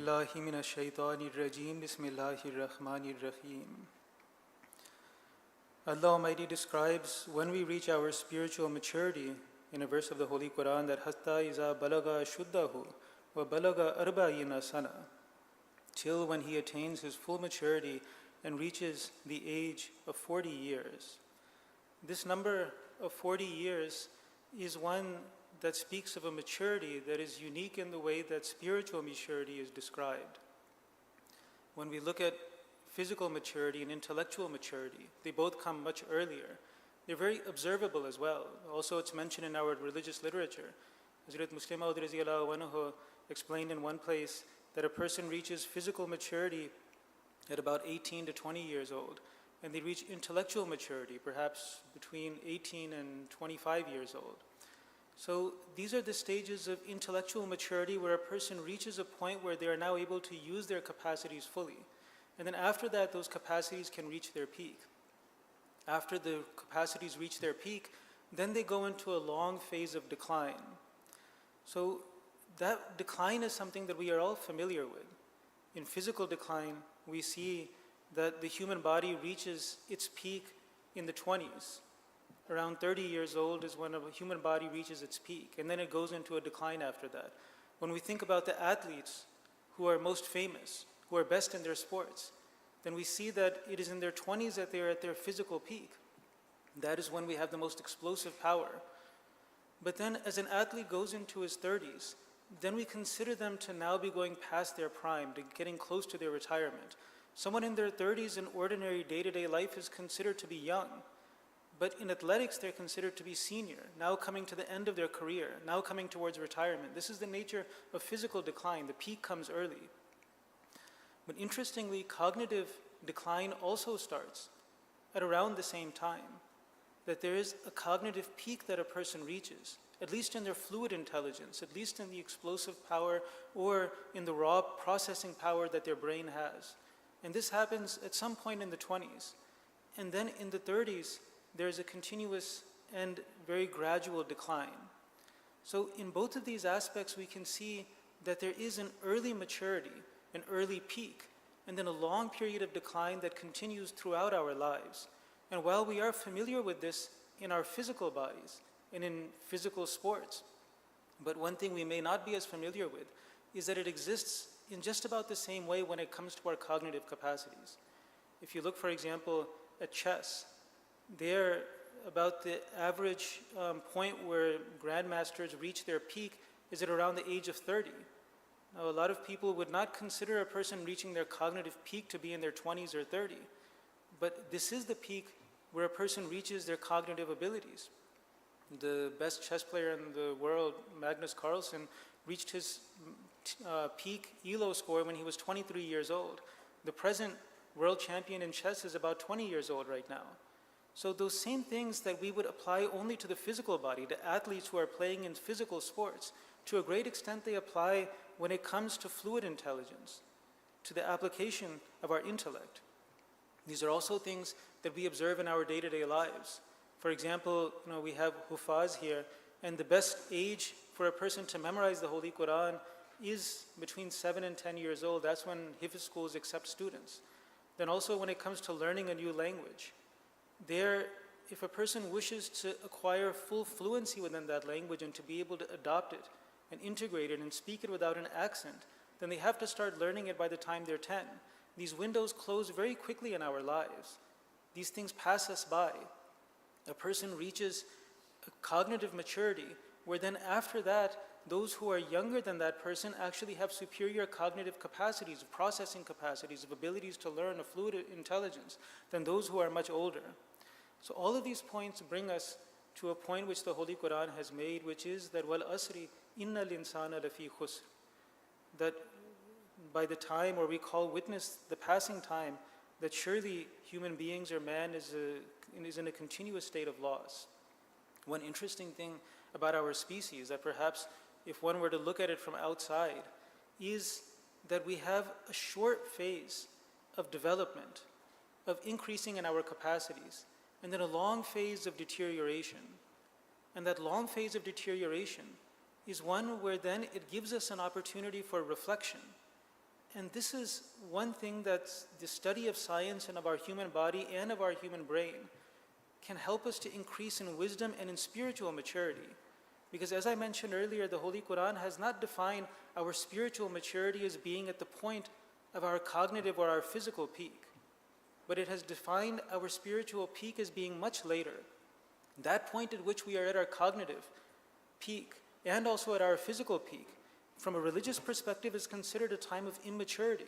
الله من الشيطان الرجيم بسم الله الرحمن الرحيم. Allah Almighty describes when we reach our spiritual maturity in a verse of the Holy Quran that hatta iza balaga shuddahu wa balaga arba'ina sana, till when he attains his full maturity and reaches the age of 40 years. This number of 40 years is one that speaks of a maturity that is unique in the way that spiritual maturity is described. When we look at physical maturity and intellectual maturity, they both come much earlier. They're very observable as well. Also, it's mentioned in our religious literature. Hazrat Muslim Maud Radhiyallahu Anhu explained in one place that a person reaches physical maturity at about 18 to 20 years old, and they reach intellectual maturity perhaps between 18 and 25 years old. So these are the stages of intellectual maturity where a person reaches a point where they are now able to use their capacities fully. And then after that, those capacities can reach their peak. After the capacities reach their peak, then they go into a long phase of decline. So that decline is something that we are all familiar with. In physical decline, we see that the human body reaches its peak in the 20s. Around 30 years old is when a human body reaches its peak, and then it goes into a decline after that. When we think about the athletes who are most famous, who are best in their sports, then we see that it is in their 20s that they are at their physical peak. That is when we have the most explosive power. But then as an athlete goes into his 30s, then we consider them to now be going past their prime, to getting close to their retirement. Someone in their 30s in ordinary day-to-day life is considered to be young. But in athletics, they're considered to be senior, now coming to the end of their career, now coming towards retirement. This is the nature of physical decline. The peak comes early. But interestingly, cognitive decline also starts at around the same time, that there is a cognitive peak that a person reaches, at least in their fluid intelligence, at least in the explosive power or in the raw processing power that their brain has. And this happens at some point in the 20s. And then in the 30s, there's a continuous and very gradual decline. So in both of these aspects, we can see that there is an early maturity, an early peak, and then a long period of decline that continues throughout our lives. And while we are familiar with this in our physical bodies and in physical sports, but one thing we may not be as familiar with is that it exists in just about the same way when it comes to our cognitive capacities. If you look, for example, at chess, there, about the average point where grandmasters reach their peak is at around the age of 30. Now, a lot of people would not consider a person reaching their cognitive peak to be in their 20s or 30. But this is the peak where a person reaches their cognitive abilities. The best chess player in the world, Magnus Carlsen, reached his peak ELO score when he was 23 years old. The present world champion in chess is about 20 years old right now. So those same things that we would apply only to the physical body, to athletes who are playing in physical sports, to a great extent they apply when it comes to fluid intelligence, to the application of our intellect. These are also things that we observe in our day-to-day lives. For example, we have Hufaz here, and the best age for a person to memorize the Holy Quran is between 7 and 10 years old. That's when Hifz schools accept students. Then also when it comes to learning a new language, there, if a person wishes to acquire full fluency within that language and to be able to adopt it and integrate it and speak it without an accent, then they have to start learning it by the time they're 10. These windows close very quickly in our lives. These things pass us by. A person reaches a cognitive maturity where then after that, those who are younger than that person actually have superior cognitive capacities, processing capacities, of abilities to learn, a fluid intelligence than those who are much older. So all of these points bring us to a point which the Holy Quran has made, which is that wal asri innal insana lafi khusr, that by the time, or we call witness the passing time, that surely human beings or man is in a continuous state of loss. One interesting thing about our species, that perhaps if one were to look at it from outside, is that we have a short phase of development, of increasing in our capacities, and then a long phase of deterioration. And that long phase of deterioration is one where then it gives us an opportunity for reflection. And this is one thing that the study of science and of our human body and of our human brain can help us to increase in wisdom and in spiritual maturity. Because as I mentioned earlier, the Holy Quran has not defined our spiritual maturity as being at the point of our cognitive or our physical peak, but it has defined our spiritual peak as being much later. That point at which we are at our cognitive peak and also at our physical peak, from a religious perspective, is considered a time of immaturity.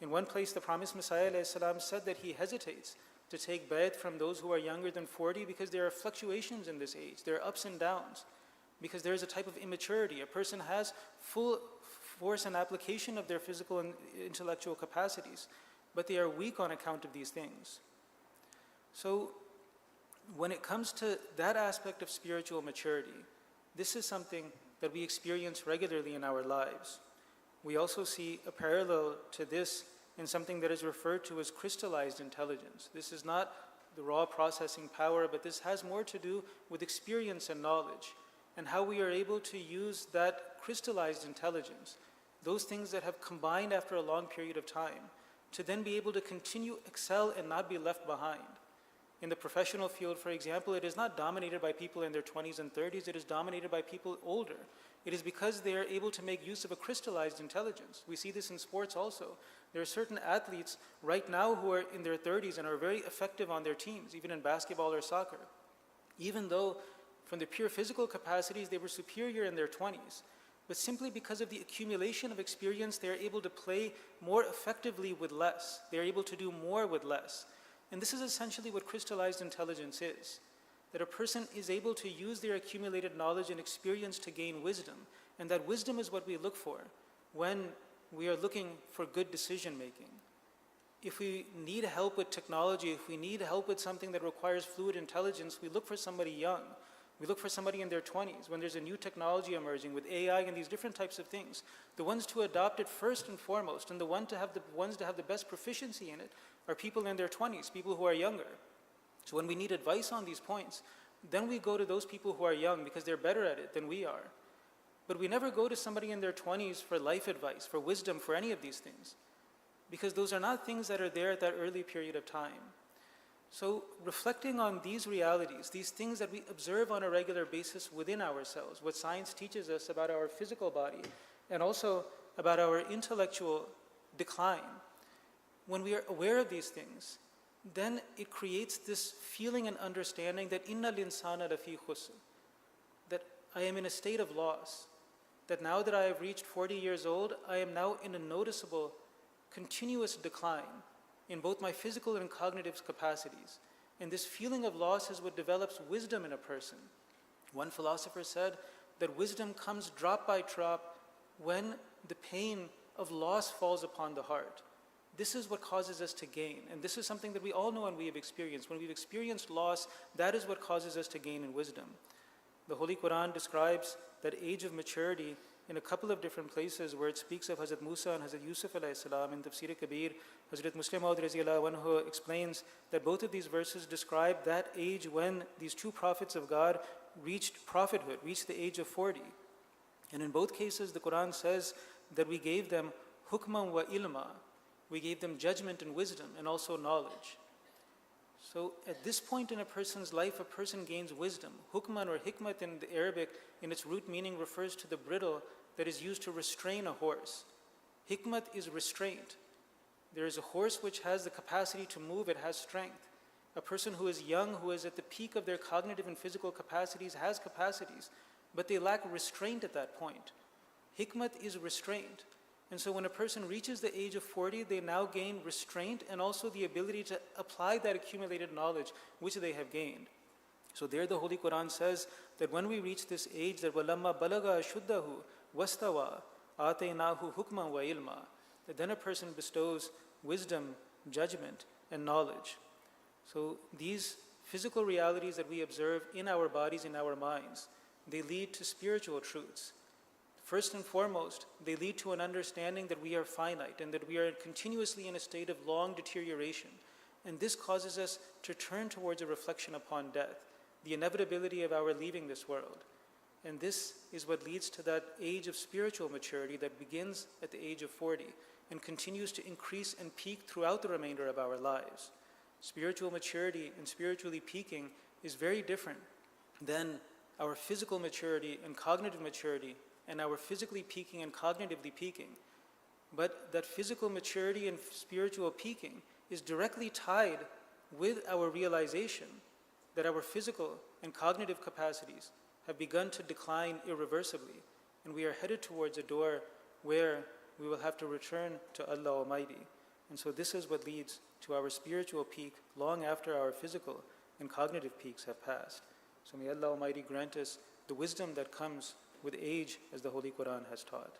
In one place, the promised Messiah ﷺ said that he hesitates to take bayat from those who are younger than 40 because there are fluctuations in this age, there are ups and downs, because there is a type of immaturity. A person has full force and application of their physical and intellectual capacities, but they are weak on account of these things. So when it comes to that aspect of spiritual maturity, this is something that we experience regularly in our lives. We also see a parallel to this in something that is referred to as crystallized intelligence. This is not the raw processing power, but this has more to do with experience and knowledge, and how we are able to use that crystallized intelligence, those things that have combined after a long period of time, to then be able to continue, excel, and not be left behind. In the professional field, for example, it is not dominated by people in their 20s and 30s, it is dominated by people older. It is because they are able to make use of a crystallized intelligence. We see this in sports also. There are certain athletes right now who are in their 30s and are very effective on their teams, even in basketball or soccer. Even though from the pure physical capacities they were superior in their 20s, but simply because of the accumulation of experience, they are able to play more effectively with less. They are able to do more with less. And this is essentially what crystallized intelligence is, that a person is able to use their accumulated knowledge and experience to gain wisdom, and that wisdom is what we look for when we are looking for good decision making. If we need help with technology, if we need help with something that requires fluid intelligence, we look for somebody young. We look for somebody in their 20s. When there's a new technology emerging with AI and these different types of things, the ones to adopt it first and foremost, and the ones to have the best proficiency in it, are people in their 20s, people who are younger. So when we need advice on these points, then we go to those people who are young because they're better at it than we are. But we never go to somebody in their 20s for life advice, for wisdom, for any of these things, because those are not things that are there at that early period of time. So reflecting on these realities, these things that we observe on a regular basis within ourselves, what science teaches us about our physical body, and also about our intellectual decline, when we are aware of these things, then it creates this feeling and understanding that inna linsana lafi khusr, that I am in a state of loss, that now that I have reached 40 years old, I am now in a noticeable, continuous decline in both my physical and cognitive capacities. And this feeling of loss is what develops wisdom in a person. One philosopher said that wisdom comes drop by drop when the pain of loss falls upon the heart. This is what causes us to gain. And this is something that we all know and we have experienced. When we've experienced loss, that is what causes us to gain in wisdom. The Holy Quran describes that age of maturity in a couple of different places where it speaks of Hazrat Musa and Hazrat Yusuf alayhi salam. In Tafsir Kabir, Hazrat Muslim Maud radhiyallahu anhu explains that both of these verses describe that age when these two prophets of God reached prophethood, reached the age of 40. And in both cases, the Quran says that we gave them hukman wa ilma. We gave them judgment and wisdom and also knowledge. So at this point in a person's life, a person gains wisdom. Hukman or hikmat in the Arabic, in its root meaning, refers to the bridle that is used to restrain a horse. Hikmat is restraint. There is a horse which has the capacity to move, it has strength. A person who is young, who is at the peak of their cognitive and physical capacities, has capacities, but they lack restraint at that point. Hikmat is restraint. And so when a person reaches the age of 40, they now gain restraint and also the ability to apply that accumulated knowledge which they have gained. So there the Holy Quran says that when we reach this age, that وَلَمَّا بَلَغَ أَشُدَّهُ وَاسْتَوَى آتَيْنَاهُ حُكْمًا وَإِلْمًا, that then a person bestows wisdom, judgment, and knowledge. So these physical realities that we observe in our bodies, in our minds, they lead to spiritual truths. First and foremost, they lead to an understanding that we are finite and that we are continuously in a state of long deterioration. And this causes us to turn towards a reflection upon death, the inevitability of our leaving this world. And this is what leads to that age of spiritual maturity that begins at the age of 40. and continues to increase and peak throughout the remainder of our lives. Spiritual maturity and spiritually peaking is very different than our physical maturity and cognitive maturity and our physically peaking and cognitively peaking. But that physical maturity and spiritual peaking is directly tied with our realization that our physical and cognitive capacities have begun to decline irreversibly, and we are headed towards a door where we will have to return to Allah Almighty. And so this is what leads to our spiritual peak long after our physical and cognitive peaks have passed. So may Allah Almighty grant us the wisdom that comes with age, as the Holy Quran has taught.